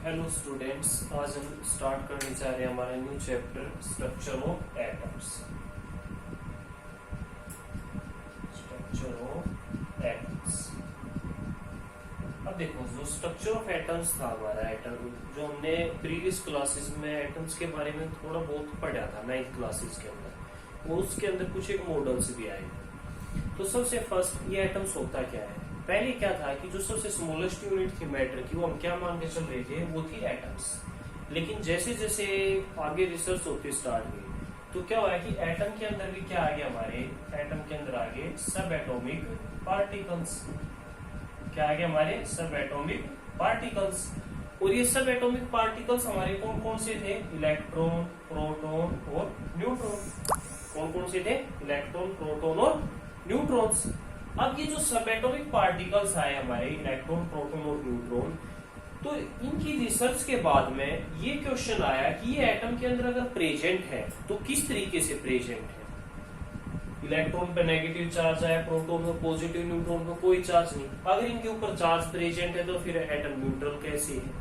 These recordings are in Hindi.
हेलो स्टूडेंट्स, आज हम स्टार्ट करने जा रहे हैं हमारा new chapter structure of atoms. Structure of atoms. अब देखो, जो स्ट्रक्चर ऑफ एटम्स था हमारा एटम, जो हमने प्रीवियस क्लासेस में एटम्स के बारे में थोड़ा बहुत पढ़ा था 9th क्लासेस के अंदर, और उसके अंदर कुछ एक मॉडल्स भी आए। तो सबसे फर्स्ट ये एटम्स होता क्या है। पहले क्या था कि जो सबसे स्मॉलेस्ट यूनिट थी मैटर की, वो हम क्या मान के चल रहे थे, वो थी एटम्स। लेकिन जैसे जैसे आगे रिसर्च होती स्टार्ट हुई, तो क्या हुआ कि एटम के अंदर भी क्या आ गया, हमारे एटम के अंदर आ गए सब एटॉमिक पार्टिकल्स। क्या आ गया, हमारे सब एटॉमिक पार्टिकल्स। और ये सब एटॉमिक पार्टिकल्स हमारे कौन कौन से थे, इलेक्ट्रॉन, प्रोटॉन और न्यूट्रॉन। कौन कौन से थे, इलेक्ट्रॉन, प्रोटॉन और न्यूट्रॉन्स। अब ये जो सब एटॉमिक पार्टिकल्स आए हमारे, इलेक्ट्रॉन, प्रोटॉन और न्यूट्रॉन, तो इनकी रिसर्च के बाद में ये क्वेश्चन आया कि ये एटम के अंदर अगर प्रेजेंट है तो किस तरीके से प्रेजेंट है। इलेक्ट्रॉन पे नेगेटिव चार्ज आया, प्रोटॉन पे पॉजिटिव, न्यूट्रॉन पे कोई चार्ज नहीं। अगर इनके ऊपर चार्ज प्रेजेंट है तो फिर एटम न्यूट्रल कैसे है।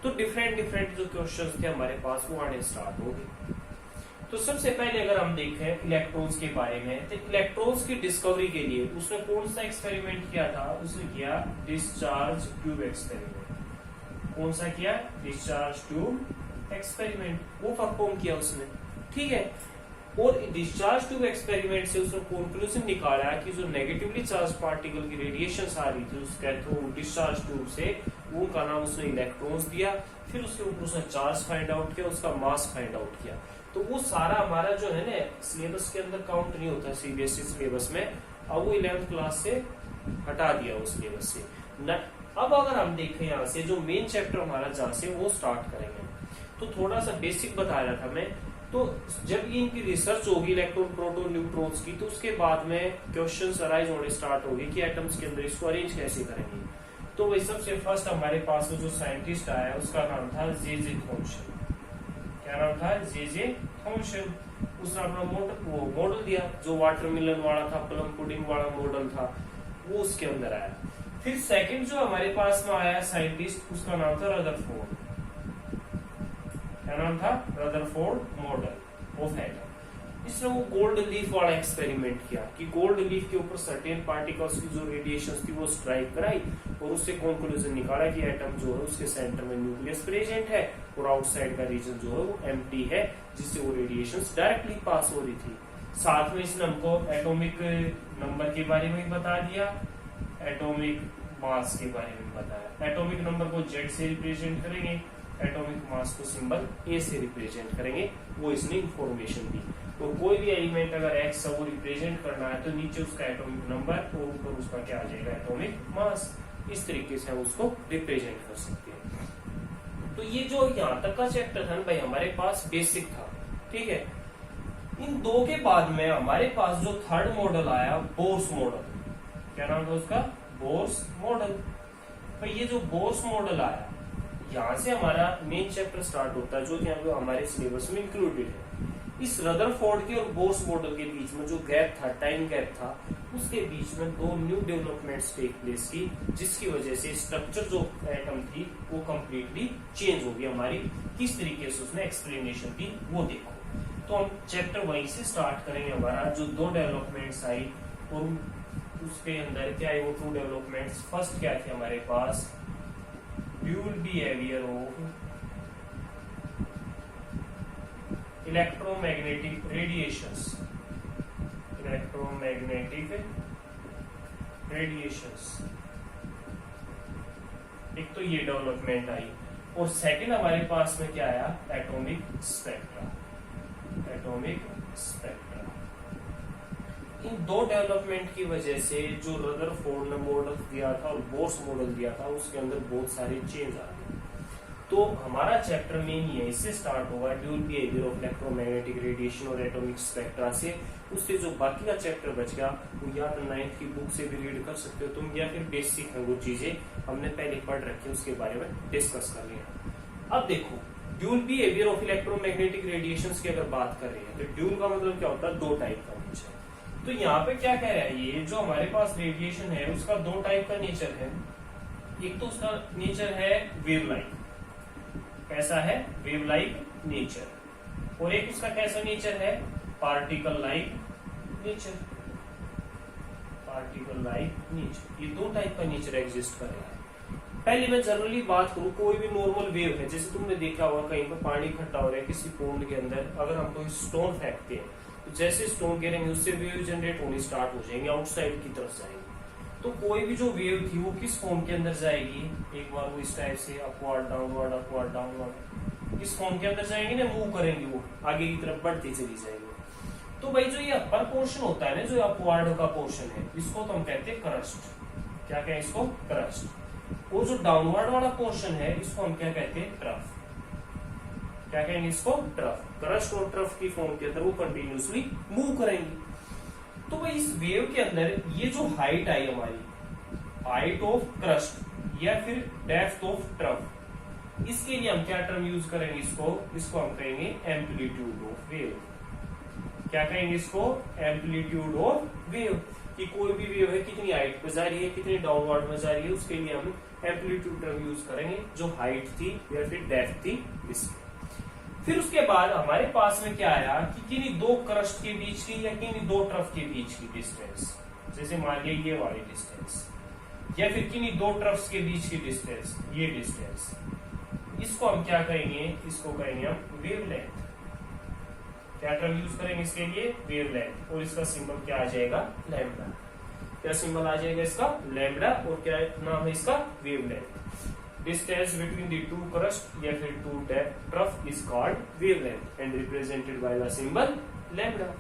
तो डिफरेंट डिफरेंट जो क्वेश्चंस थे हमारे पास, वो आने स्टार्ट हो गए। तो सबसे पहले अगर हम देखें इलेक्ट्रॉन्स के बारे में, तो इलेक्ट्रॉन्स की डिस्कवरी के लिए उसने कौन सा एक्सपेरिमेंट किया था, उसने किया डिस्चार्ज ट्यूब एक्सपेरिमेंट। कौन सा किया, डिस्चार्ज ट्यूब एक्सपेरिमेंट, वो परफॉर्म किया उसने। ठीक है। और डिस्चार्ज ट्यूब एक्सपेरिमेंट से उसने कंक्लूजन निकाला कि जो नेगेटिवली चार्ज पार्टिकल की रेडिएशन आ रही थी उसके थ्रू डिस्चार्ज ट्यूब से, वो का नाम उसने इलेक्ट्रॉन्स दिया। फिर उसके ऊपर उसने चार्ज फाइंड आउट किया, उसका मास फाइंड आउट किया। तो वो सारा हमारा जो है ना सिलेबस के अंदर काउंट नहीं होता सीबीएसई सिलेबस में। अब वो 11th क्लास से हटा दिया उस सिलेबस से न। अब अगर हम देखें यहाँ से जो मेन चैप्टर हमारा जहाँ से वो स्टार्ट करेंगे, तो थोड़ा सा बेसिक बता रहा था मैं। तो जब ये इनकी रिसर्च होगी इलेक्ट्रॉन, प्रोटॉन, न्यूट्रॉन्स की, तो उसके बाद में क्वेश्चंस अराइज होने स्टार्ट होंगे कि एटम्स के अंदर इसको अरेंज कैसे करेंगे। तो वही सबसे फर्स्ट हमारे पास जो साइंटिस्ट आया उसका नाम था जे थॉमसन। क्या नाम था, जे थॉमसन। उसने अपना मॉडल दिया, जो वाटरमेलन वाला था, प्लम पुडिंग वाला मॉडल था, वो उसके अंदर आया। फिर सेकंड जो हमारे पास में आया साइंटिस्ट, उसका नाम था रदरफोर्ड। क्या नाम था, रदरफोर्ड मॉडल ऑफ एटम। इसने वो गोल्ड लीफ वाला एक्सपेरिमेंट किया कि गोल्ड लीफ के ऊपर सर्टेन पार्टिकल्स की जो रेडिएशन थी वो स्ट्राइक कराई, और उससे कंक्लूजन निकाला कि एटम जो है उसके सेंटर में न्यूक्लियस प्रेजेंट है और आउटसाइड का रीजन जो है वो एम्प्टी है, जिससे वो रेडिएशन डायरेक्टली पास हो रही थी। साथ में इसने हमको एटॉमिक नंबर के बारे में बता दिया, एटॉमिक मास के बारे में बताया। एटॉमिक नंबर को जेड से रिप्रेजेंट करेंगे, एटॉमिक मास को सिंबल ए से रिप्रेजेंट करेंगे, वो इसने इंफॉर्मेशन दी। तो कोई भी एलिमेंट अगर एक्स वो रिप्रेजेंट करना है तो नीचे उसका एटॉमिक नंबर और ऊपर उसका क्या आ जाएगा, एटॉमिक मास। इस तरीके से हम उसको रिप्रेजेंट कर सकते हैं। तो ये जो यहाँ तक का चैप्टर था ना भाई, हमारे पास बेसिक था। ठीक है। इन दो के बाद में हमारे पास जो थर्ड मॉडल आया, बोर्स मॉडल। क्या नाम था उसका, बोर्स मॉडल। तो ये जो बोर्स मॉडल आया, यहाँ से हमारा मेन चैप्टर स्टार्ट होता है, जो यहाँ पे हमारे सिलेबस में इंक्लूडेड है। इस रदरफोर्ड के और बोर्स मॉडल के बीच में जो गैप था, टाइम गैप था, उसके बीच में दो न्यू डेवलपमेंट्स टेक प्लेस की, जिसकी वजह से स्ट्रक्चर जो एटम थी वो कंप्लीटली चेंज हो गई हमारी। किस तरीके से उसने एक्सप्लेनेशन दी वो देखो। तो हम चैप्टर वहीं से स्टार्ट करेंगे। हमारा जो दो डेवलपमेंट्स आई और उसके अंदर क्या आई, वो टू डेवलपमेंट्स। फर्स्ट क्या थे हमारे पास, dual behaviour of electromagnetic radiations. Electromagnetic radiations, एक तो ये डेवलपमेंट आई। और सेकंड हमारे पास में क्या आया, एटॉमिक स्पेक्ट्रा। Atomic spectra. इन दो डेवलपमेंट की वजह से जो रदरफोर्ड ने मॉडल दिया था और बोर्स मॉडल दिया था, उसके अंदर बहुत सारे चेंज आ गए। तो हमारा चैप्टर मेन ये इससे स्टार्ट होगा, dual behaviour of electromagnetic radiation और एटॉमिक स्पेक्ट्रा से। उससे जो बाकी का चैप्टर बच गया, वो या तो 9th की बुक से भी रीड कर सकते हो तुम, या फिर बेसिक है वो चीजें हमने पहले पढ़ रखी है, उसके बारे में डिस्कस कर लिया। अब देखो, dual behaviour of electromagnetic radiation की अगर बात कर रहे हैं, तो ड्यूल का मतलब क्या होता है, दो टाइप का नेचर। तो यहाँ पे क्या कह रहा है, ये जो हमारे पास रेडिएशन है उसका दो टाइप का नेचर है। एक तो उसका नेचर है वेव लाइक, कैसा है, वेव लाइक नेचर, और एक उसका कैसा नेचर है, particle like nature, particle like nature. ये दो टाइप का नेचर एग्जिस्ट कर रहा है। पहले मैं जनरली बात करूं, कोई भी नॉर्मल वेव है, जैसे तुमने देखा होगा कहीं पर पानी इकट्ठा हो रहा है किसी पोंड के अंदर, अगर हम कोई स्टोन फेंकते हैं तो जैसे स्टोन गिरेंगे उससे वेव जनरेट होनी स्टार्ट हो जाएंगे, आउटसाइड की तरफ जाएंगे। तो कोई भी जो वेव थी वो किस फॉर्म के अंदर जाएगी, एक बार वो इस टाइप से अपवर्ड डाउनवर्ड अपवर्ड डाउनवर्ड इस फॉर्म के अंदर जाएंगे ना, मूव करेंगे, वो आगे की तरफ बढ़ती चली जाएगी। तो भाई जो ये अपर पोर्शन होता है ना, जो अपवर्ड का पोर्शन है, इसको तो हम कहते हैं क्रस्ट। क्या कहें इसको, क्रस्ट। और जो डाउनवर्ड वाला पोर्शन है इसको हम क्या कहते हैं, ट्रफ। क्या कहेंगे इसको, ट्रफ। क्रस्ट और ट्रफ की फॉर्म के अंदर वो कंटिन्यूसली मूव करेंगे। तो भाई इस वेव के अंदर ये जो हाइट आई हमारी, हाइट ऑफ क्रस्ट या फिर डेप्थ ऑफ ट्रफ, इसके लिए हम क्या टर्म यूज करेंगे, इसको हम कहेंगे एम्पलीट्यूड ऑफ वेव। क्या कहेंगे इसको, एम्पलीट्यूड ऑफ वेव। कि कोई भी वेव है कितनी हाइट पे जा रही है, कितनी डाउनवर्ड में जा रही है, उसके लिए हम एम्पलीट्यूड टर्म यूज करेंगे, जो हाइट थी या फिर डेप्थ थी इसकी। फिर उसके बाद हमारे पास में क्या आया कि किन्हीं दो क्रस्ट के बीच की या किन्हीं दो ट्रफ के बीच की डिस्टेंस, जैसे मान लिया ये वाली डिस्टेंस, या फिर किन्हीं दो ट्रफ्स के बीच की डिस्टेंस, ये डिस्टेंस, इसको हम क्या कहेंगे, इसको कहेंगे हम वेवलेंथ। क्या टर्म यूज करेंगे इसके लिए, वेवलेंथ। और इसका सिंबल क्या आ जाएगा, लैम्बडा। क्या सिंबल आ जाएगा इसका, लैम्बडा। और क्या नाम है इसका, wavelength. Distance between the two crest या फिर to trough is called wavelength and represented by the symbol lambda.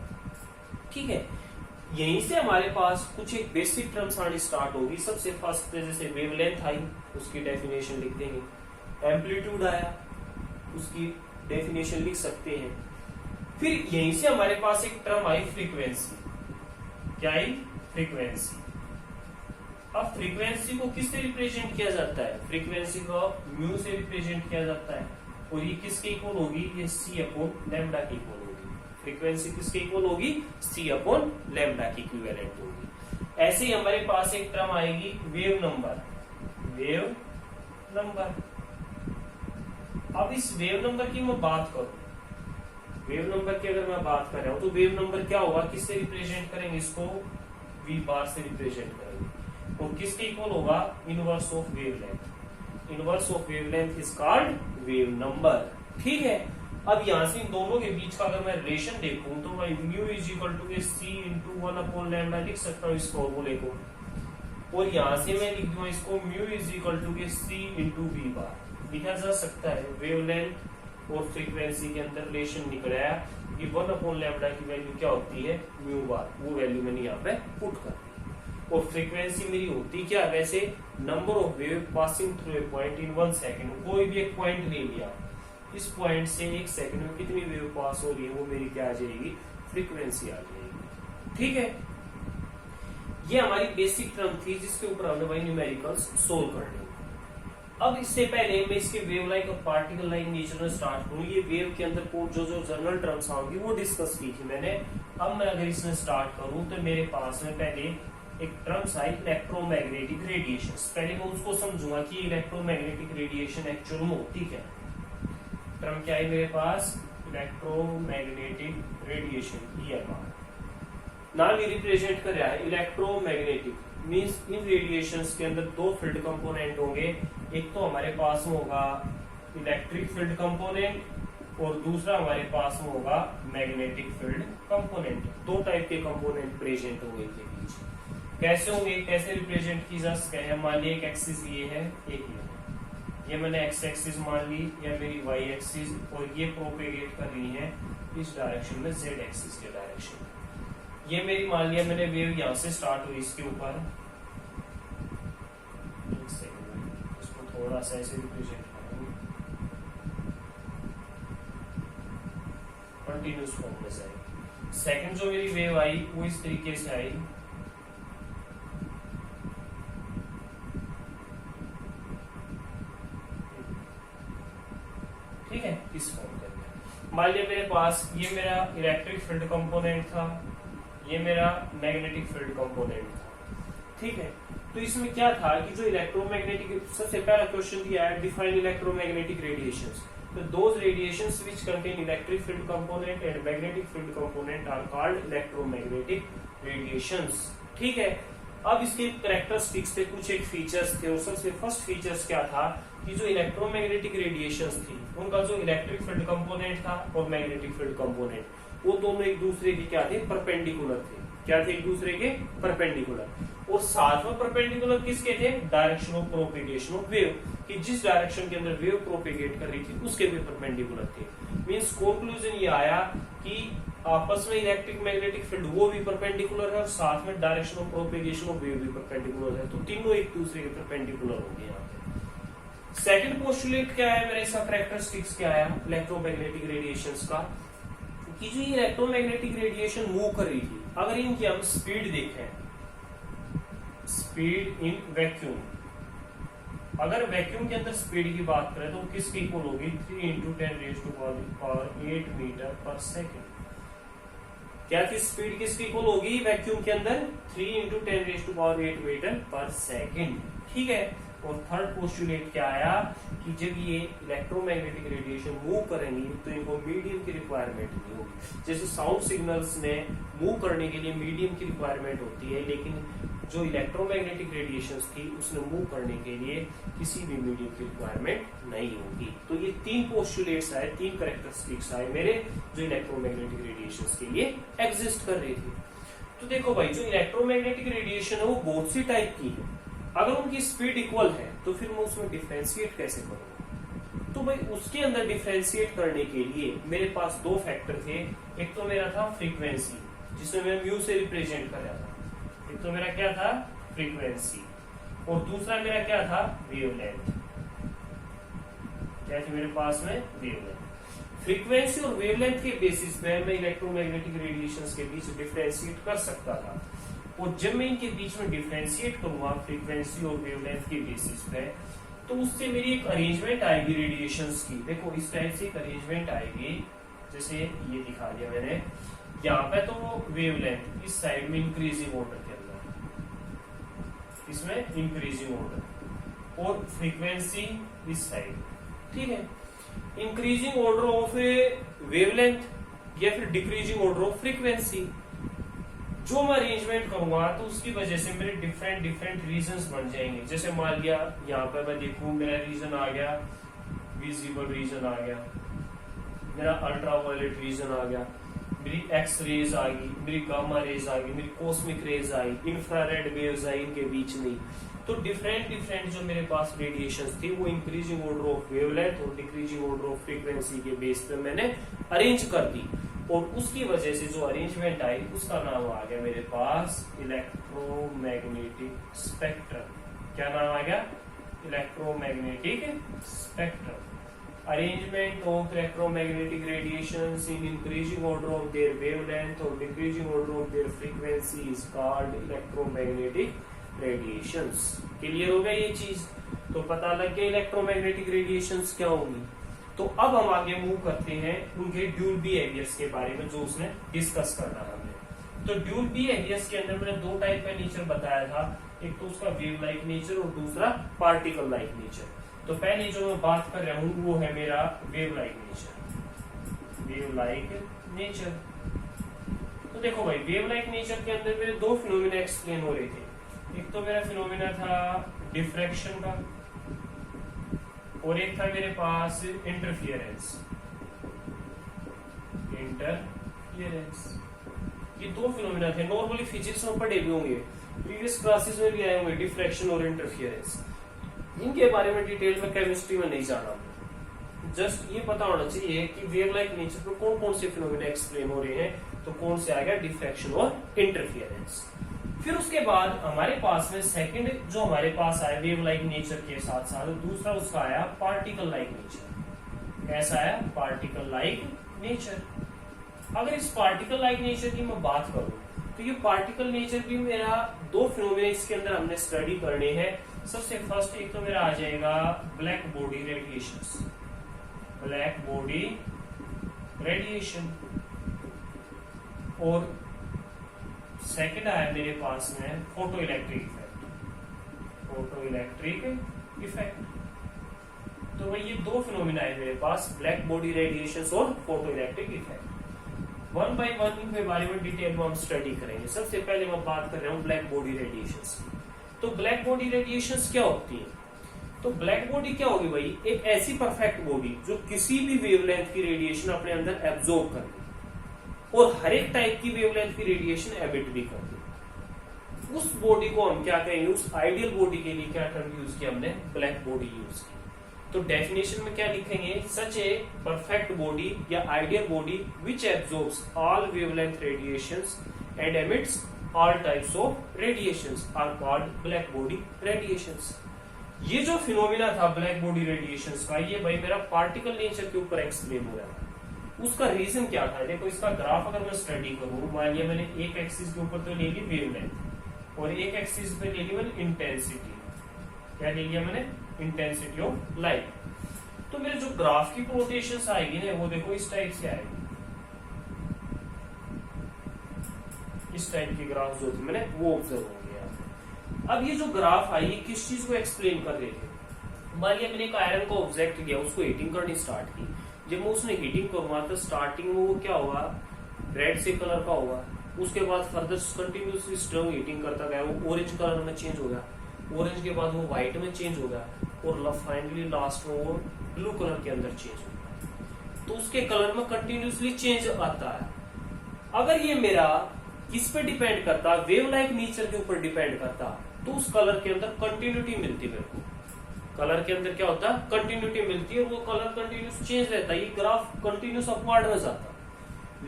ठीक है, यहीं से हमारे पास कुछ एक बेसिक टर्म्स आनी स्टार्ट होगी। सबसे फर्स्ट जैसे वेवलेंथ आई, उसकी डेफिनेशन लिख देंगे। एम्पलीट्यूड आया, उसकी डेफिनेशन लिख सकते हैं। फिर यहीं से हमारे पास एक टर्म आई फ्रीक्वेंसी। क्या आई, फ्रीक्वेंसी। अब फ्रीक्वेंसी को किससे रिप्रेजेंट किया जाता है, फ्रीक्वेंसी को म्यू से रिप्रेजेंट किया जाता है। और ये किसके इक्वल होगी, ये सी अपॉन लैम्बडा की इक्वल होगी। फ्रीक्वेंसी किसके इक्वल होगी, सी अपॉन लैम्बडा की इक्विवेलेंट होगी। ऐसे ही हमारे पास एक टर्म आएगी वेव नंबर। Wave number. अब इस वेव नंबर की मैं बात करूं, वेव नंबर की अगर मैं बात कर रहा हूं तो वेव नंबर क्या होगा, किससे रिप्रेजेंट करेंगे इसको, वी बार से रिप्रेजेंट करेंगे। और किसके इक्वल होगा, inverse of wavelength. Inverse of wavelength is called wave number. ठीक है, अब यहां से इन दोनों के बीच का अगर मैं रिलेशन देखूं तो मैं mu is equal to C into 1 upon lambda लिख सकता हूं इस फॉर्मूले को। और यहां से मैं लिख दूंगा इसको mu is equal to C into V bar. लिखा जा सकता है वेवलेंथ और फ्रीक्वेंसी के अंदर रिलेशन निकल आया कि 1 अपॉन लैम्बडा की वैल्यू क्या होती है, म्यू बार। वो वैल्यू मैंने यहाँ पे पुट कर दी। और फ्रीक्वेंसी मेरी होती क्या, वैसे number of wave passing through a point in 1 second. कोई भी एक पॉइंट ले लिया, इस पॉइंट से 1 सेकेंड में कितनी वेव पास हो रही है, वो मेरी क्या आ जाएगी, फ्रीक्वेंसी आ जाएगी। ठीक है, ये हमारी बेसिक टर्म थी जिसके ऊपर हमने वही न्यूमेरिकल्स सोल्व करने। अब इससे पहले मैं इसके वेव लाइक और पार्टिकल लाइक नेचर में स्टार्ट करूं, ये वेव के अंदर जो जनरल टर्म्स होंगी वो डिस्कस की थी मैंने। अब मैं अगर इसमें स्टार्ट करूं तो मेरे पास में पहले एक टर्म्स आई इलेक्ट्रोमैग्नेटिक रेडिएशन। पहले मैं उसको समझूंगा कि इलेक्ट्रोमैग्नेटिक रेडिएशन एक्चुअल में होती क्या। टर्म क्या है मेरे पास, इलेक्ट्रोमैग्नेटिक रेडिएशन। EMR नाम ही रिप्रेजेंट कर रहा है इलेक्ट्रोमैग्नेटिक। मींस इन रेडिएशंस के अंदर दो फील्ड कंपोनेंट होंगे। एक तो हमारे पास में होगा इलेक्ट्रिक फील्ड कंपोनेंट और दूसरा हमारे पास में होगा मैग्नेटिक फील्ड कंपोनेंट। दो टाइप के कंपोनेंट प्रेजेंट होंगे इनके बीच। कैसे होंगे, कैसे रिप्रेजेंट की जा सकते हैं। मान लिया एक एक्सिस ये है, एक ये मैंने एक्स एक्सिस मान ली, या मेरी वाई एक्सिस, और ये प्रोपेगेट कर रही है इस डायरेक्शन में, जेड एक्सिस के डायरेक्शन में। ये मेरी मान लिया मैंने वेव यहां से स्टार्ट हुई इसके ऊपर, इसको थोड़ा सा ऐसे रिप्रेजेंट करूंगा, कंटिन्यूस फॉर्म में जाएगी। सेकंड जो मेरी वेव आई वो इस तरीके से आई, ठीक है, इस फॉर्म के अंदर। मान लिया मेरे पास ये मेरा इलेक्ट्रिक फील्ड कंपोनेंट था, ये मेरा मैग्नेटिक फील्ड कंपोनेंट था। ठीक है, तो इसमें क्या था कि जो इलेक्ट्रोमैग्नेटिक, सबसे पहला क्वेश्चन दिया है डिफाइन इलेक्ट्रोमैग्नेटिक रेडिएशंस। तो those radiations which contain electric field component and magnetic field component are called electromagnetic radiations. ठीक है, अब इसके कैरेक्टरिस्टिक्स थे, कुछ एक फीचर्स थे, और सबसे फर्स्ट फीचर्स क्या था कि जो इलेक्ट्रोमैग्नेटिक रेडिएशंस थी उनका जो इलेक्ट्रिक फील्ड कंपोनेंट था और मैग्नेटिक फील्ड कंपोनेंट, वो दोनों एक दूसरे के क्या थे, परपेंडिकुलर थे। क्या थे, एक दूसरे के परपेंडिकुलर। और साथ में परपेंडिकुलर किसके थे, direction of propagation of wave, कि जिस डायरेक्शन के अंदर वेव प्रोपेगेट कर रही थी उसके भी परपेंडिकुलर थे। मींस कंक्लूजन ये आया कि आपस में इलेक्ट्रिक मैग्नेटिक फील्ड वो भी परपेंडिकुलर है और साथ में direction of propagation of wave भी परपेंडिकुलर है, तो तीनों एक दूसरे के परपेंडिकुलर होंगे यहाँ पे। सेकंड पोस्टुलेट क्या है मेरा, इसका कैरेक्टरिस्टिक्स क्या है इलेक्ट्रोमैग्नेटिक रेडिएशंस का, कि जो इलेक्ट्रोमैग्नेटिक रेडिएशन मूव कर रही थी, अगर इनकी हम स्पीड देखें, स्पीड इन वैक्यूम, अगर वैक्यूम के अंदर स्पीड की बात करें तो किसकी इक्वल होगी, 3 × 10⁸ मीटर पर सेकेंड। क्या थी स्पीड, किसकी इक्वल होगी वैक्यूम के अंदर, 3 × 10⁸ मीटर पर सेकेंड। ठीक है, और थर्ड पोस्टुलेट क्या आया कि जब ये इलेक्ट्रोमैग्नेटिक रेडिएशन मूव करेंगी तो इनको मीडियम की रिक्वायरमेंट नहीं होगी। जैसे साउंड सिग्नल्स में मूव करने के लिए मीडियम की रिक्वायरमेंट होती है, लेकिन जो इलेक्ट्रोमैग्नेटिक रेडिएशंस थी उसने मूव करने के लिए किसी भी मीडियम की रिक्वायरमेंट नहीं होगी। तो ये तीन पोस्टुलेट्स आए, तीन कैरेक्टरिस्टिक्स आए मेरे जो इलेक्ट्रोमैग्नेटिक रेडिएशंस के लिए एग्जिस्ट कर रही थी। तो देखो भाई, जो इलेक्ट्रोमैग्नेटिक रेडिएशन है वो बहुत सी टाइप की है। अगर उनकी स्पीड इक्वल है तो फिर मैं उसमें डिफरेंशिएट कैसे करूंगा, तो भाई उसके अंदर डिफरेंशिएट करने के लिए मेरे पास दो फैक्टर थे। एक तो मेरा था फ्रीक्वेंसी, जिसमें मैं म्यू से रिप्रेजेंट कर रहा था, एक तो मेरा क्या था फ्रीक्वेंसी, और दूसरा मेरा क्या था वेवलेंथ। क्या थी मेरे पास में, वेवलेंथ। फ्रीक्वेंसी और वेवलेंथ के बेसिस पे मैं इलेक्ट्रोमैग्नेटिक रेडिएशंस के बीच डिफरेंशिएट कर सकता था, और जब मैं इनके बीच में डिफरेंशिएट करूंगा फ्रीक्वेंसी और वेवलेंथ के बेसिस पे, तो उससे मेरी एक अरेंजमेंट आएगी रेडिएशंस की। देखो इस टाइप से एक अरेंजमेंट आएगी, जैसे ये दिखा दिया मैंने यहाँ पे, तो वेवलेंथ इस साइड में इंक्रीजिंग ऑर्डर के अंदर, इसमें इंक्रीजिंग ऑर्डर, और फ्रीक्वेंसी इस साइड। ठीक है, इंक्रीजिंग ऑर्डर ऑफ वेवलेंथ या फिर डिक्रीजिंग ऑर्डर ऑफ फ्रीक्वेंसी। जो मैं अरेंजमेंट करूंगा तो उसकी वजह से मेरे डिफरेंट डिफरेंट रीजन्स बन जाएंगे। जैसे मान लिया यहाँ पर मैं देखूं, मेरा रीजन आ गया, विजिबल रीजन आ गया, मेरा अल्ट्रावायलेट रीजन आ गया, मेरी एक्स रेज आ गई, मेरी गामा रेज आ गई, मेरी कॉस्मिक रेज आई, इंफ्रारेड वेव्स आई इनके बीच में। तो डिफरेंट डिफरेंट जो मेरे पास रेडिएशंस थी वो इंक्रीजिंग ऑर्डर ऑफ वेवलेंथ और डिक्रीजिंग ऑर्डर ऑफ फ्रीक्वेंसी के बेस पे मैंने अरेंज कर दी, और उसकी वजह से जो अरेंजमेंट आई उसका नाम आ गया मेरे पास इलेक्ट्रोमैग्नेटिक स्पेक्ट्रम। क्या नाम आ गया, electromagnetic spectrum. Arrangement of electromagnetic radiations in increasing order of their wavelength or decreasing order of their frequency is called electromagnetic radiations। Clear हो गया ये चीज, तो पता लग गया इलेक्ट्रोमैग्नेटिक रेडिएशंस क्या होंगी। तो अब हम आगे मूव करते हैं उनके ड्यूल बिहेवियर्स के बारे में, जो उसने डिस्कस करना हमने। तो ड्यूल बिहेवियर्स के अंदर मैंने दो टाइप का नेचर बताया था, एक तो उसका वेव लाइक नेचर और दूसरा पार्टिकल लाइक नेचर। तो पहले जो मैं बात कर रहा हूं वो है मेरा wave like nature. Wave like nature, तो देखो भाई वेव लाइक नेचर के अंदर मेरे दो फिनोमिना एक्सप्लेन हो रहे थे। एक तो मेरा फिनोमिना था डिफ्रैक्शन का, और एक था मेरे पास इंटरफियरेंस। ये दो फिनोमिना थे, नॉर्मली फिजिक्स में पढ़े भी होंगे, प्रीवियस क्लासेस में भी आए होंगे, डिफ्रैक्शन और इंटरफियरेंस। इनके बारे में डिटेल में केमिस्ट्री में नहीं जाना, जस्ट ये पता होना चाहिए कि वेव लाइक नेचर पर कौन कौन से फिनोमिना एक्सप्लेन हो रहे हैं। तो कौन से आ गया, डिफ्रैक्शन और इंटरफियरेंस। फिर उसके बाद हमारे पास में सेकंड जो हमारे पास आया वेव लाइक नेचर के साथ साथ दूसरा उसका आया पार्टिकल लाइक नेचर। ऐसा आया पार्टिकल लाइक नेचर। अगर इस पार्टिकल लाइक नेचर की मैं बात करूं तो ये पार्टिकल नेचर भी मेरा दो फिनोमिना इसके अंदर हमने स्टडी करने हैं। सबसे फर्स्ट एक तो मेरा आ जाएगा black body radiations, black body radiation, और सेकंड आया मेरे पास में photo electric effect. Photo electric effect. तो भाई ये दो फिनोमिना है मेरे पास, ब्लैक बॉडी रेडिएशन और photo electric effect. One by one इनके बारे में डिटेल में हम स्टडी करेंगे। सबसे पहले मैं बात कर रहा हूँ ब्लैक बॉडी रेडिएशन की। तो ब्लैक बॉडी रेडिएशन क्या होती है? तो ब्लैक बॉडी क्या होगी भाई? एक ऐसी परफेक्ट बॉडी जो किसी भी वेवलेंथ की रेडिएशन अपने अंदर एब्जॉर्ब कर दे और हर एक टाइप की वेवलेंथ की रेडिएशन एमिट भी कर दे। उस बॉडी को हम क्या कहेंगे? उस आइडियल बॉडी के लिए क्या टर्म यूज किया हमने? ब्लैक बॉडी यूज की। तो डेफिनेशन में क्या लिखेंगे? सच ए परफेक्ट बॉडी या ideal body which absorbs all wavelength radiations and emits all types of radiations are called black body radiations. ये जो फिनोमिना था ब्लैक बॉडी रेडिएशंस का, ये भाई मेरा पार्टिकल नेचर के ऊपर एक्सप्लेन हो रहा था। उसका रीजन क्या था? देखो इसका ग्राफ अगर मैं स्टडी करूं, मान लिया मैंने एक एक्सिस के ऊपर तो ले ली वेवलेंथ और एक एक्सिस पे ले ली मैंने इंटेंसिटी। क्या ले लिया मैंने? Intensity of light. तो मेरे जो ग्राफ की रोटेशन आएगी ना, वो देखो इस टाइप से आएगी। इस टाइप की ग्राफ जो थी मैंने वो ऑब्जर्व हो गया। अब ये जो ग्राफ आई ये किस चीज को एक्सप्लेन कर रहे थे? मान लिया मैंने एक आयरन को ऑब्जेक्ट किया, उसको हीटिंग करनी स्टार्ट की। जब मैं उसने हीटिंग करूंगा तो स्टार्टिंग में वो क्या होगा? रेड से कलर का होगा। उसके बाद फर्दर कंटिन्यूसली स्ट्रॉन्ग हीटिंग करता गया, वो ऑरेंज कलर में चेंज हो गया। ऑरेंज के बाद वो व्हाइट में चेंज हो गया और फाइनली लास्ट में वो ब्लू कलर के अंदर चेंज हो गया। तो उसके कलर में कंटिन्यूसली चेंज आता है। अगर ये मेरा किस पे डिपेंड करता? वेव लाइक नेचर के ऊपर डिपेंड करता, तो उस कलर के अंदर कंटिन्यूटी मिलती मेरे को। कलर के अंदर क्या होता है? कंटिन्यूटी मिलती है और वो कलर कंटिन्यूस चेंज रहता है। ये ग्राफ कंटिन्यूस अपवर्ड में जाता।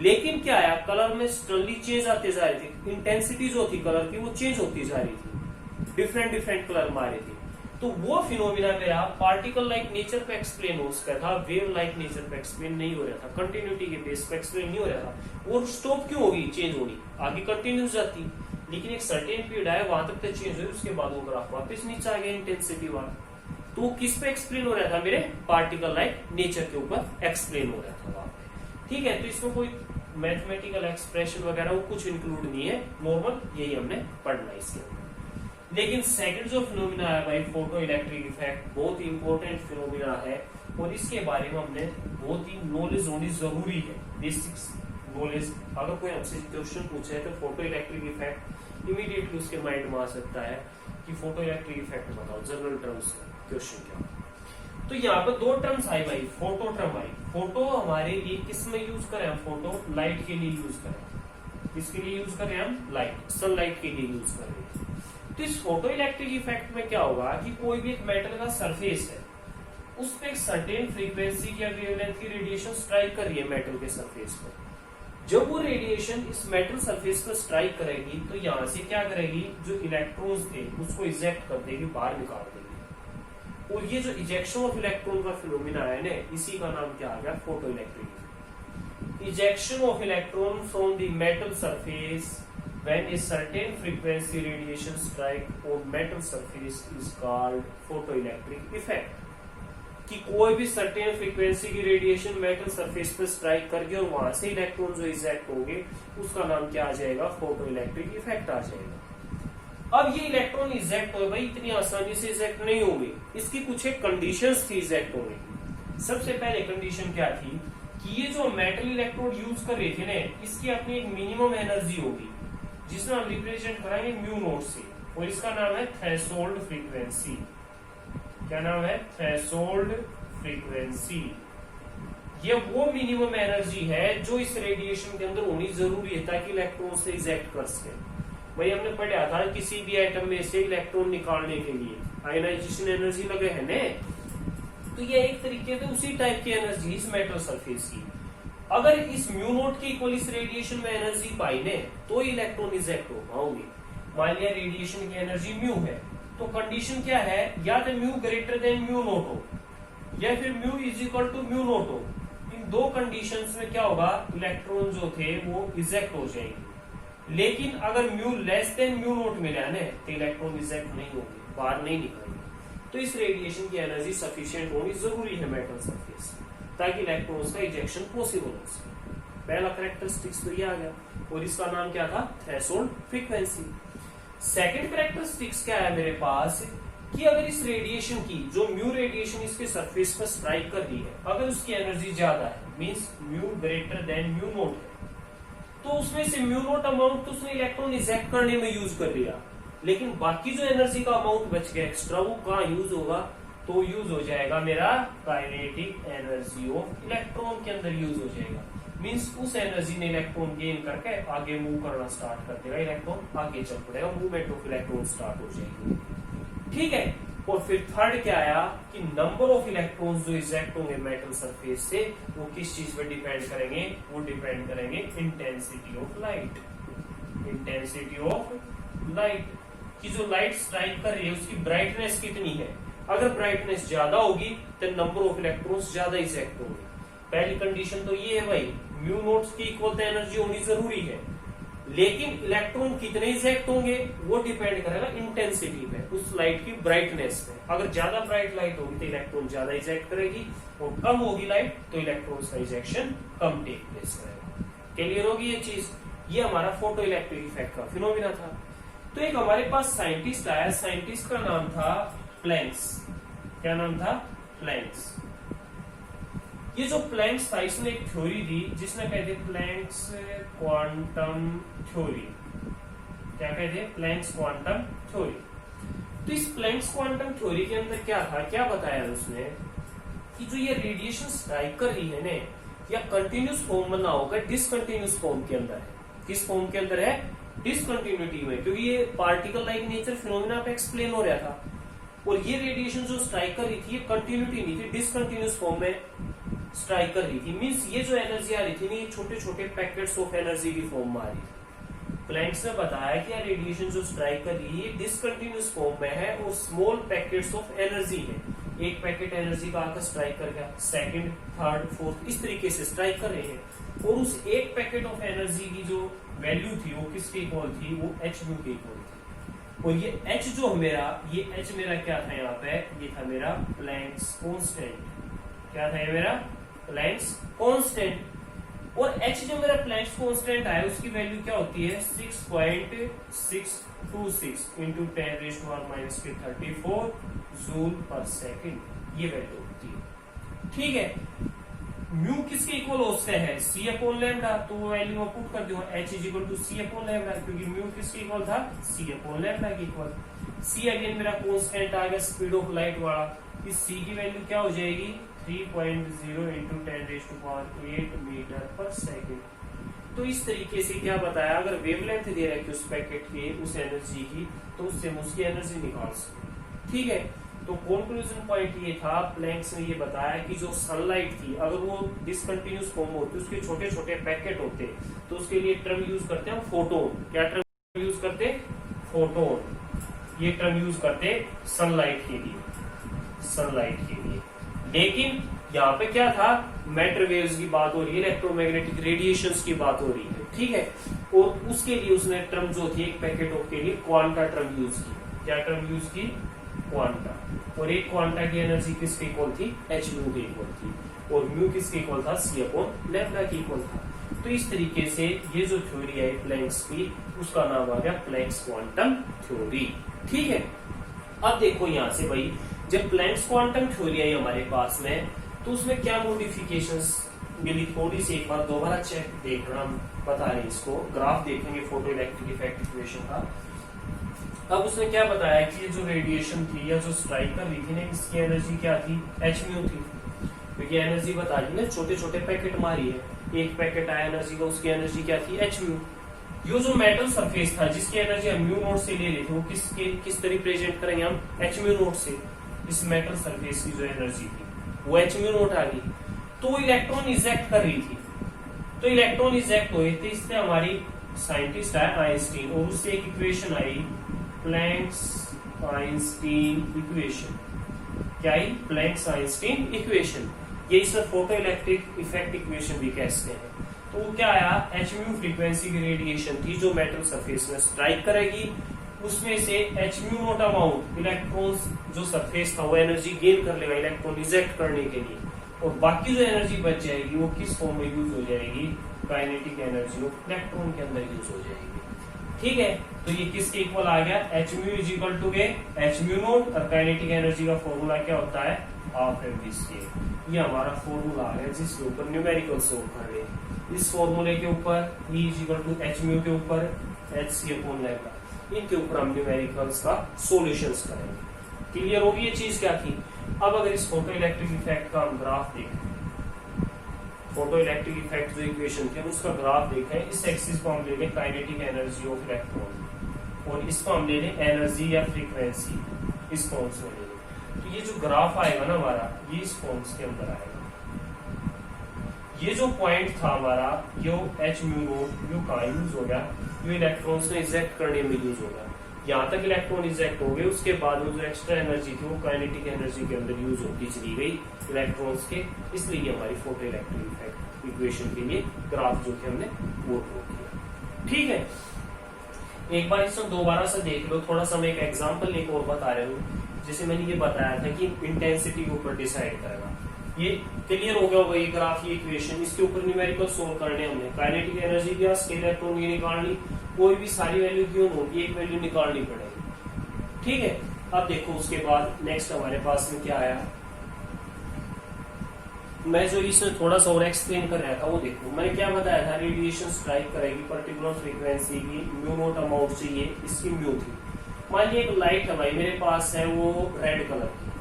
लेकिन क्या है? कलर में स्टर्ली चेंज आते जा रही थी, इंटेंसिटी जो थी कलर की वो चेंज होती जा रही थी, डिफरेंट डिफरेंट कलर मारे थे। तो वो फिनोमिना मेरा पार्टिकल लाइक नेचर पे एक्सप्लेन हो सकता था, वेव लाइक नेचर पे एक्सप्लेन नहीं हो रहा था, कंटिन्यूटी के बेस पे एक्सप्लेन नहीं हो रहा था। और स्टॉप क्यों होगी? चेंज होगी, आगे कंटिन्यूस जाती, लेकिन एक सर्टेन पीरियड आया वहां तक चेंज हुई, उसके बाद वो ग्राफ वापस नीचे आ गया इंटेंसिटी वाला। तो वो किस पे एक्सप्लेन हो रहा था? मेरे पार्टिकल लाइक नेचर के ऊपर एक्सप्लेन हो रहा था वहां पे। ठीक है, तो इसमें कोई मैथमेटिकल एक्सप्रेशन वगैरह वो कुछ इंक्लूड नहीं है, नॉर्मल यही हमने पढ़ना है इसके अंदर। लेकिन सेकंड जो फिनोमिना है भाई फोटो इलेक्ट्रिक इफेक्ट, बहुत ही इंपॉर्टेंट फिनोमिना है और इसके बारे में हमने बहुत ही नॉलेज होनी जरूरी है, बेसिक्स नॉलेज। अगर कोई हमसे क्वेश्चन पूछे तो फोटो इलेक्ट्रिक इफेक्ट इमीडिएटली उसके माइंड में आ सकता है कि फोटो इलेक्ट्रिक इफेक्ट बताओ, जनरल टर्म्स क्वेश्चन क्या। तो यहाँ पर दो टर्म्स आई भाई, फोटो टर्म आई। फोटो हमारे लिए किस में यूज करें हम? फोटो लाइट के लिए यूज करें। किसके लिए यूज करें हम? लाइट, सनलाइट के लिए यूज करें। तो इस फोटो इलेक्ट्रिक इफेक्ट में क्या होगा कि कोई भी एक मेटल का सरफेस है, उस पर एक सर्टेन फ्रीक्वेंसी या वेवलेंथ की रेडिएशन स्ट्राइक कर रही है मेटल के सरफेस पर। जब वो रेडिएशन इस मेटल सरफेस पर स्ट्राइक करेगी तो यहां से क्या करेगी? जो इलेक्ट्रॉन्स थे उसको इजेक्ट कर देगी, बाहर निकाल देगी। और ये जो इजेक्शन ऑफ इलेक्ट्रॉन का फिनोमिना है ना, इसी का नाम क्या आ गया? Photo electric. Ejection of electron from the metal surface when a certain frequency radiation strike on metal surface is called photoelectric effect। कि कोई भी सर्टेन फ्रीक्वेंसी की रेडिएशन मेटल सरफेस पर स्ट्राइक करके और वहां से इलेक्ट्रॉन जो इजेक्ट होंगे उसका नाम क्या आ जाएगा? फोटो इलेक्ट्रिक इफेक्ट आ जाएगा। अब ये इलेक्ट्रॉन इजेक्ट हो भाई, इतनी आसानी से इजेक्ट नहीं होंगे, इसकी कुछ एक कंडीशंस थी इजेक्ट होने की। सबसे पहले कंडीशन क्या थी कि ये जो मेटल इलेक्ट्रोड यूज कर रहे थे ना, इसकी अपनी एक मिनिमम एनर्जी होगी जिसमें हम रिप्रेजेंट कराएंगे म्यू नॉट से, और इसका नाम है थ्रेशोल्ड फ्रीक्वेंसी। क्या नाम है? Threshold frequency. ये वो मिनिमम एनर्जी है जो इस रेडिएशन के अंदर होनी जरूरी है ताकि इलेक्ट्रॉन से इजेक्ट कर सके। वही हमने पढ़ा था किसी भी एटम में से इलेक्ट्रॉन निकालने के लिए आयनाइजेशन एनर्जी लगे है ना, तो ये एक तरीके से उसी टाइप की एनर्जी इस मेटल सरफेस की। अगर इस म्यू नॉट के इक्वल इस रेडिएशन में एनर्जी पाई ने तो इलेक्ट्रॉन इजेक्ट हो पाओगे। मान लिया रेडिएशन की एनर्जी म्यू है, तो कंडीशन क्या है? या तो mu greater than mu naught हो या फिर mu is equal to mu naught हो। इन दो कंडीशंस में क्या होगा? इलेक्ट्रॉन जो थे वो इजेक्ट हो जाएंगे। लेकिन अगर mu less than mu not मिला है ना, तो इलेक्ट्रॉन इजेक्ट नहीं होंगे, बाहर नहीं निकलेंगे। तो इस रेडिएशन की एनर्जी सफिशिएंट होनी जरूरी है मेटल सरफेस ताकि इलेक्ट्रॉन्स का इजेक्शन पॉसिबल हो सके। पहला कैरेक्टरिस्टिक्स तो ये आ गया और इसका नाम क्या था? Threshold frequency. सेकंड कैरेक्टरिस्टिक्स क्या है मेरे पास कि अगर इस रेडिएशन की जो म्यू रेडिएशन इसके सरफेस पर स्ट्राइक कर रही है, अगर उसकी एनर्जी ज्यादा है, means mu greater than mu naught है, तो उसमें से म्यू नोट अमाउंट तो उसने इलेक्ट्रॉन इजेक्ट करने में यूज कर लिया, लेकिन बाकी जो एनर्जी का अमाउंट बच गया एक्स्ट्रा, वो कहाँ यूज होगा? तो यूज हो जाएगा मेरा काइनेटिक एनर्जी ऑफ इलेक्ट्रॉन के अंदर यूज हो जाएगा। मींस उस एनर्जी ने इलेक्ट्रॉन गेन करके आगे मूव करना स्टार्ट कर देगा, इलेक्ट्रॉन आगे चल पड़ेगा, मूवमेंट ऑफ इलेक्ट्रॉन स्टार्ट हो जाएगी। ठीक है। और फिर थर्ड क्या आया कि नंबर ऑफ इलेक्ट्रॉन्स जो इजेक्ट होंगे मेटल सरफेस से, वो किस चीज पर डिपेंड करेंगे? वो डिपेंड करेंगे intensity of light. Intensity of light की जो लाइट स्ट्राइक कर रही है उसकी ब्राइटनेस कितनी है। अगर ब्राइटनेस ज्यादा होगी तो नंबर ऑफ इलेक्ट्रॉन्स ज्यादा इजेक्ट होंगे। पहली कंडीशन तो ये है भाई, म्यू नोट्स की इक्वल एनर्जी होनी जरूरी है, लेकिन इलेक्ट्रॉन कितने इजेक्ट होंगे वो डिपेंड करेगा इंटेंसिटी पे, उस लाइट की ब्राइटनेस पे। अगर ज्यादा ब्राइट लाइट होगी तो इलेक्ट्रॉन ज्यादा इजेक्ट करेगी, और कम होगी लाइट तो इलेक्ट्रॉन का इजेक्शन कम टेक प्लेस करेगा। क्लियर होगी ये चीज? ये हमारा फोटो इलेक्ट्रिक इफेक्ट का फिनोमिना था। तो एक हमारे पास साइंटिस्ट आया, साइंटिस्ट का नाम था प्लैंक्स। क्या नाम था? प्लैंक्स। ये जो प्लैंक्स था इसने एक थ्योरी दी जिसने कहते प्लैंक्स क्वांटम थ्योरी। क्या कहते हैं? Planck's quantum theory. तो इस प्लैंक्स क्वांटम थ्योरी के अंदर क्या था, क्या बताया उसने कि जो ये रेडिएशन स्ट्राइक कर रही है ना, या कंटिन्यूस फॉर्म में ना होकर डिसकंटिन्यूस फॉर्म के अंदर है। किस फॉर्म के अंदर है? डिसकंटिन्यूटी में, क्योंकि ये पार्टिकल लाइक नेचर फिनोमिना पे एक्सप्लेन हो रहा था। और ये रेडिएशन जो स्ट्राइक कर रही थी ये कंटिन्यूटी नहीं थी, डिसकंटिन्यूस फॉर्म में स्ट्राइक कर रही थी। मींस ये जो एनर्जी आ रही थी ना, ये छोटे छोटे पैकेट्स ऑफ एनर्जी की फॉर्म में आ रही थी। प्लैंक्स ने बताया कि रेडिएशन जो स्ट्राइक कर रही है डिसकंटिन्यूस फॉर्म में है और स्मॉल पैकेट्स ऑफ एनर्जी है। एक पैकेट एनर्जी का आकर स्ट्राइक कर गया, सेकंड, थर्ड, फोर्थ, इस तरीके से स्ट्राइक कर रहे हैं। और उस एक पैकेट ऑफ एनर्जी की जो वैल्यू थी वो किसके इक्वल थी? वो एच म्यू के इक्वल थी। और ये एच जो मेरा, ये एच मेरा क्या था यहाँ पे? ये था मेरा प्लैंक्स कांस्टेंट। क्या था ये मेरा? Planck's constant. और एच जो मेरा प्लैंक्स कांस्टेंट है उसकी वैल्यू क्या होती है? 6.626 इंटू 10⁻⁻34 जूल पर सेकेंड, ये वैल्यू होती है। ठीक है। म्यू किसके इक्वल हो सकता है? C upon lambda. तो वो वैल्यू में पुट कर दो, h is equal to c upon lambda, क्योंकि म्यू किसके इक्वल था? सी अपॉन लैम्डा के इक्वल। सी अगेन मेरा कांस्टेंट आ गया स्पीड ऑफ लाइट वाला। इस सी की वैल्यू क्या हो जाएगी? 3.0 इंटू 10⁸ मीटर पर सेकेंड। तो इस तरीके से क्या बताया, अगर वेवलेंथ दे रखी उस पैकेट के उस एनर्जी की, तो उससे हम उसकी एनर्जी निकाल सकते। ठीक है। तो कंक्लूजन पॉइंट ये था, प्लैंक्स ने ये बताया कि जो सनलाइट थी अगर वो डिसकंटिन्यूस फॉर्म होती, उसके छोटे छोटे पैकेट होते, तो उसके लिए टर्म यूज करते हैं फोटोन। क्या टर्म यूज करते? फोटोन। ये टर्म यूज करते सनलाइट के लिए, सनलाइट के लिए। लेकिन यहाँ पे क्या था? मैटर वेव्स की बात हो रही है, इलेक्ट्रोमैग्नेटिक रेडिएशंस की बात हो रही है। ठीक है। और उसके लिए उसने टर्म जो थी एक पैकेट ऑफ के लिए क्वांटा टर्म यूज की। क्या टर्म यूज की? क्वांटा। और एक क्वांटा की एनर्जी किसके इक्वल थी? एच म्यू के इक्वल थी। और म्यू किसके इक्वल था? सी अपॉन लैम्डा के इक्वल था। तो इस तरीके से ये जो थ्योरी है प्लैंक्स की, उसका नाम आ गया प्लैंक्स क्वांटम थ्योरी। ठीक है। अब देखो यहां से भाई, जब प्लैंक्स क्वांटम थ्योरी आई हमारे पास में, तो उसमें क्या मॉडिफिकेशंस मिली? थोड़ी सी एक बार दोबारा चेक देखना, हम बता रहे हैं इसको, ग्राफ देखेंगे फोटो इलेक्ट्रिक इफेक्ट इक्वेशन का। अब उसने क्या बताया कि ये जो रेडिएशन थी या जो स्ट्राइक कर रही थी ना, इसकी एनर्जी क्या थी? एच म्यू थी। क्योंकि एनर्जी बता दी ना, छोटे छोटे पैकेट मारी है, एक पैकेट आया एनर्जी का, उसकी एनर्जी क्या थी? H mu. ये जो मेटल सरफेस था जिसकी एनर्जी हम म्यू नोट से ले लेते, वो किस तरह रिप्रेजेंट करेंगे हम? एच म्यू नोट से। इस मेटल सरफेस की जो एनर्जी थी वो एच म्यू नोट आ गई। तो वो इलेक्ट्रॉन इजेक्ट कर रही थी, तो इलेक्ट्रॉन इजेक्ट हुए थे, इससे हमारी साइंटिस्ट आया आइंस्टीन, और उससे एक इक्वेशन आई प्लैंक्स आइंस्टीन इक्वेशन। क्या आई? Planks Einstein equation. ये इसे फोटो इलेक्ट्रिक इफेक्ट इक्वेशन भी कहते हैं। तो वो क्या आया? एच म्यू फ्रीक्वेंसी की रेडिएशन थी जो मेटल सरफेस में स्ट्राइक करेगी, उसमें से H mu naught amount electrons जो सरफेस था वो एनर्जी गेन कर लेगा इलेक्ट्रॉन इजेक्ट करने के लिए, और बाकी जो एनर्जी बच जाएगी वो किस फॉर्म में यूज हो जाएगी? काइनेटिक एनर्जी ऑफ इलेक्ट्रॉन के अंदर यूज हो जाएगी। ठीक है, तो ये किसके इक्वल आ गया, h mu is equal to के एच म्यू नोट, और काइनेटिक एनर्जी का फॉर्मूला क्या होता है, हाफ एम वी। ये हमारा फॉर्मूला आ गया जिसके ऊपर न्यूमेरिकल सोल्व कर रहे हैं। इस फॉर्मूले के ऊपर E is equal to h mu के ऊपर एच सी अपॉन लैम्डा, इनके ऊपर हम न्यूमेरिकल्स का सॉल्यूशंस करेंगे। क्लियर होगी ये चीज क्या थी। अब अगर इस फोटो इलेक्ट्रिक इफेक्ट का हम ग्राफ देखें, फोटो इलेक्ट्रिक इफेक्ट जो इक्वेशन थे उसका ग्राफ देखें, इस एक्सिस को हम ले लें काइनेटिक एनर्जी ऑफ इलेक्ट्रॉन, और इसको हम ले लें एनर्जी या फ्रीक्वेंसी, इस फॉर्म्स में ले लें। तो ये जो ग्राफ आएगा ना हमारा, ये इस फॉर्म्स के अंदर आएगा। ये जो पॉइंट था हमारा, यो एच म्यू नोट, यो कहाँ यूज हो गया, यो इलेक्ट्रॉन्स को इजेक्ट करने में यूज होगा। यहाँ तक इलेक्ट्रॉन इजेक्ट हो गए, उसके बाद वो जो एक्स्ट्रा एनर्जी थी वो काइनेटिक एनर्जी के अंदर यूज होती चली गई इलेक्ट्रॉन्स के, इसलिए हमारी फोटो इलेक्ट्रिक इफेक्ट इक्वेशन के लिए ग्राफ जो कि हमने वो ड्रॉ किया। ठीक है, एक बार इसको दोबारा से देख लो, थोड़ा सा मैं एक एग्जाम्पल एक और बता रहा हूँ। जैसे मैंने ये बताया था कि इंटेंसिटी के ऊपर डिसाइड करेगा, ये क्लियर हो गया होगा ये ग्राफ, ये इक्वेशन, इसके ऊपर न्यूमेरिकल सोल्व करने हमने, काइनेटिक एनर्जी दिया, इलेक्ट्रॉन की निकालनी, कोई भी सारी वैल्यू क्यों होगी, एक वैल्यू निकालनी पड़ेगी। ठीक है, अब देखो उसके बाद नेक्स्ट हमारे पास में क्या आया, मैं जो इसमें थोड़ा सा और एक्सप्लेन कर रहा था वो देखो, मैंने क्या बताया था, रेडिएशन स्ट्राइक करेगी पर्टिकुलर फ्रीक्वेंसी की, म्यू नोट अमाउंट चाहिए, इसकी म्यू थी। मान लीजिए एक लाइट है भाई मेरे पास है, वो रेड कलर की,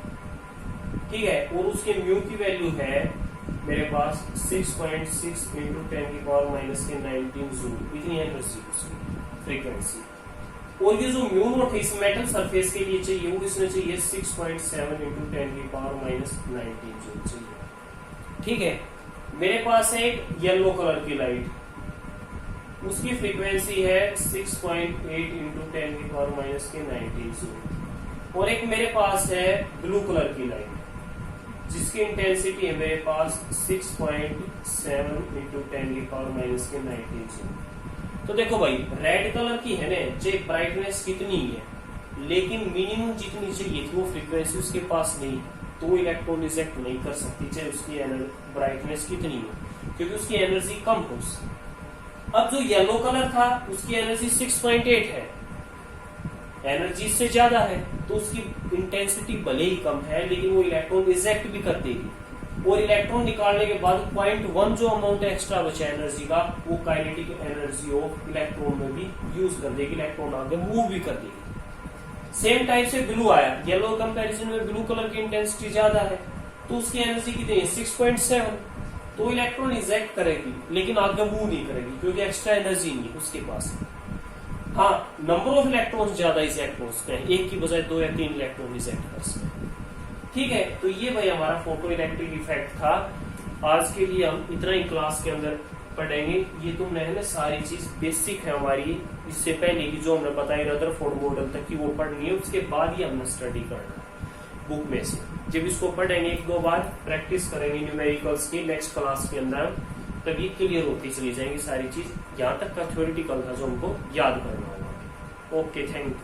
ठीक है, और उसके म्यू की वैल्यू है मेरे पास 6.6 इंटू 10 की पावर माइनस के 19 जूल, इतनी एनर्जी उसकी फ्रीक्वेंसी। और ये जो म्यू नोट है इस मेटल सरफेस के लिए चाहिए, वो इसमें चाहिए 6.7 इंटू 10 की पावर माइनस 19 जूल चाहिए। ठीक है, मेरे पास है एक येलो कलर की लाइट, उसकी फ्रीक्वेंसी है 6.8 इंटू 10 की पावर माइनस के 19 जूल। और एक मेरे पास है ब्लू कलर की लाइट, जिसकी इंटेंसिटी है मेरे पास 6.7 इंटू 10 की पावर माइनस के 19 जूल। तो देखो भाई, रेड कलर की है ना, चाहे ब्राइटनेस कितनी है, लेकिन मिनिमम जितनी चाहिए थी वो फ्रीक्वेंसी उसके पास नहीं, तो वो इलेक्ट्रॉन रिजेक्ट नहीं कर सकती, चाहे उसकी ब्राइटनेस कितनी है, क्योंकि उसकी एनर्जी कम हो। अब जो येलो कलर था उसकी एनर्जी 6.8 है, एनर्जी से ज्यादा है, तो उसकी इंटेंसिटी भले ही कम है, लेकिन वो इलेक्ट्रॉन रिजेक्ट भी कर देगी, और इलेक्ट्रॉन निकालने के बाद 0.1 जो अमाउंट एक्स्ट्रा बचा एनर्जी का, वो काइनेटिक एनर्जी ऑफ इलेक्ट्रॉन में भी यूज कर देगी, इलेक्ट्रॉन आगे मूव भी कर देगी। सेम टाइप से ब्लू आया, येलो कंपैरिजन में ब्लू कलर की इंटेंसिटी ज्यादा है, तो उसकी एनर्जी कितनी है 6.7, तो इलेक्ट्रॉन रिजेक्ट करेगी, लेकिन आगे मूव नहीं करेगी, क्योंकि एक्स्ट्रा एनर्जी नहीं है उसके पास। हाँ, नंबर ऑफ इलेक्ट्रॉन ज्यादा इजेक्ट हो सकते हैं, एक की बजाय 2 या 3 इलेक्ट्रॉन इजेक्ट कर सकते हैं। ठीक है, तो ये भाई हमारा फोटो इलेक्ट्रिक इफेक्ट था। आज के लिए हम इतना ही क्लास के अंदर पढ़ेंगे। ये तुमने है ना सारी चीज बेसिक है हमारी, इससे पहले की जो हमने बताई रदरफोर्ड मॉडल तक की वो पढ़नी है, उसके बाद ही हमने स्टडी करना है बुक में से। जब इसको पढ़ेंगे 1-2 बार प्रैक्टिस करेंगे न्यूमेरिकल्स की, नेक्स्ट क्लास के अंदर तभी क्लियर होती चली जाएंगी सारी चीज। यहाँ तक का थ्योरेटिकल था जो हमको याद करना होगा। Okay, thank you.